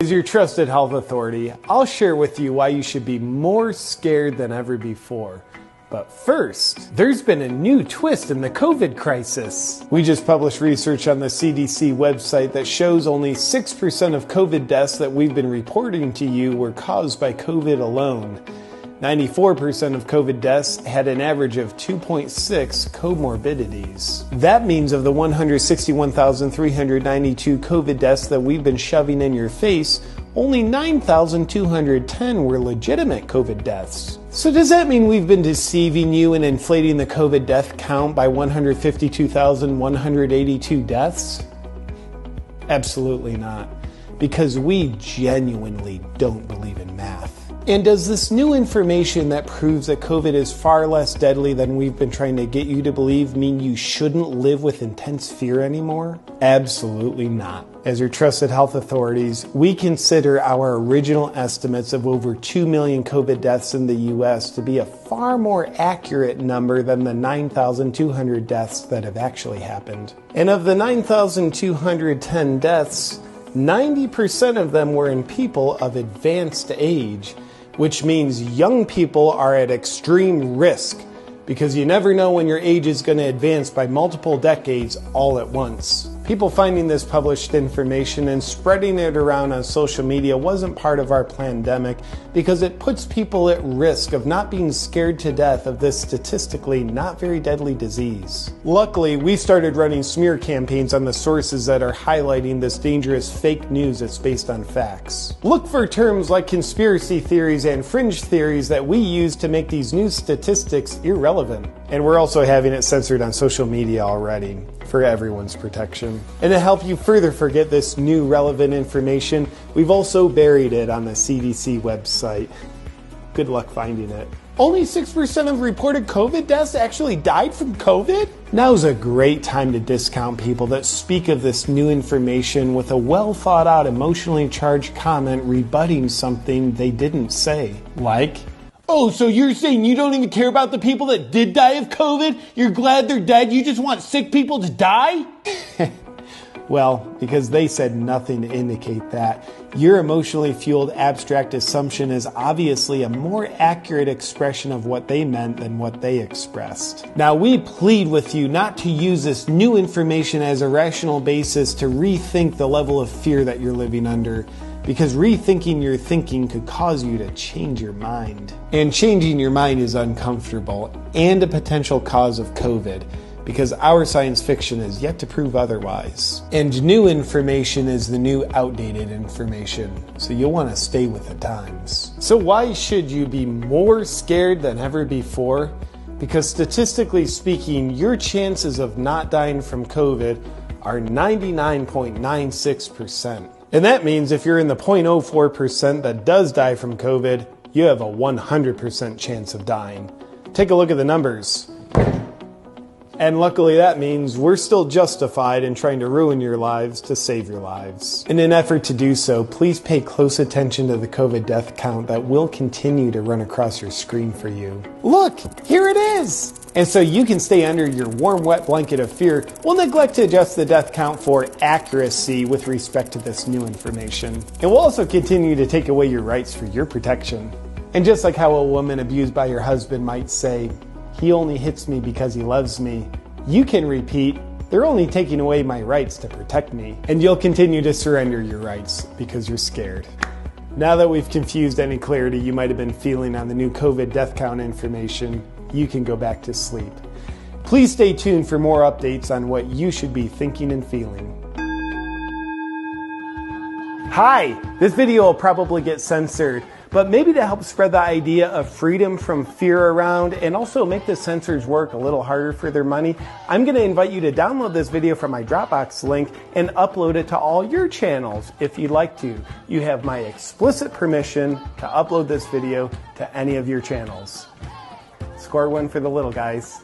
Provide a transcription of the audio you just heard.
As your trusted health authority, I'll share with you why you should be more scared than ever before. But first, there's been a new twist in the COVID crisis. We just published research on the CDC website that shows only 6% of COVID deaths that we've been reporting to you were caused by COVID alone. 94% of COVID deaths had an average of 2.6 comorbidities. That means of the 161,392 COVID deaths that we've been shoving in your face, only 9,210 were legitimate COVID deaths. So does that mean we've been deceiving you and inflating the COVID death count by 152,182 deaths? Absolutely not, because we genuinely don't believe in math. And does this new information that proves that COVID is far less deadly than we've been trying to get you to believe mean you shouldn't live with intense fear anymore? Absolutely not. As your trusted health authorities, we consider our original estimates of over 2 million COVID deaths in the US to be a far more accurate number than the 9,200 deaths that have actually happened. And of the 9,210 deaths, 90% of them were in people of advanced age, which means young people are at extreme risk because you never know when your age is going to advance by multiple decades all at once. People finding this published information and spreading it around on social media wasn't part of our pandemic because it puts people at risk of not being scared to death of this statistically not very deadly disease. Luckily, we started running smear campaigns on the sources that are highlighting this dangerous fake news that's based on facts. Look for terms like conspiracy theories and fringe theories that we use to make these new statistics irrelevant. And we're also having it censored on social media already for everyone's protection. And to help you further forget this new relevant information, we've also buried it on the CDC website. Good luck finding it. Only 6% of reported COVID deaths actually died from COVID? Now's a great time to discount people that speak of this new information with a well thought out, emotionally charged comment rebutting something they didn't say. Like, oh, so you're saying you don't even care about the people that did die of COVID? You're glad they're dead? You just want sick people to die? Well, because they said nothing to indicate that. Your emotionally fueled abstract assumption is obviously a more accurate expression of what they meant than what they expressed. Now, we plead with you not to use this new information as a rational basis to rethink the level of fear that you're living under, because rethinking your thinking could cause you to change your mind. And changing your mind is uncomfortable and a potential cause of COVID, because our science fiction is yet to prove otherwise. And new information is the new outdated information, so you'll want to stay with the times. So why should you be more scared than ever before? Because statistically speaking, your chances of not dying from COVID are 99.96%. And that means if you're in the 0.04% that does die from COVID, you have a 100% chance of dying. Take a look at the numbers. And luckily that means we're still justified in trying to ruin your lives to save your lives. In an effort to do so, please pay close attention to the COVID death count that will continue to run across your screen for you. Look, here it is! And so you can stay under your warm, wet blanket of fear, we'll neglect to adjust the death count for accuracy with respect to this new information. And we'll also continue to take away your rights for your protection. And just like how a woman abused by her husband might say, "He only hits me because he loves me," you can repeat, "They're only taking away my rights to protect me." And you'll continue to surrender your rights because you're scared. Now that we've confused any clarity you might have been feeling on the new COVID death count information, you can go back to sleep. Please stay tuned for more updates on what you should be thinking and feeling. Hi, this video will probably get censored, but maybe to help spread the idea of freedom from fear around and also make the censors work a little harder for their money, I'm going to invite you to download this video from my Dropbox link and upload it to all your channels if you'd like to. You have my explicit permission to upload this video to any of your channels. Score one for the little guys.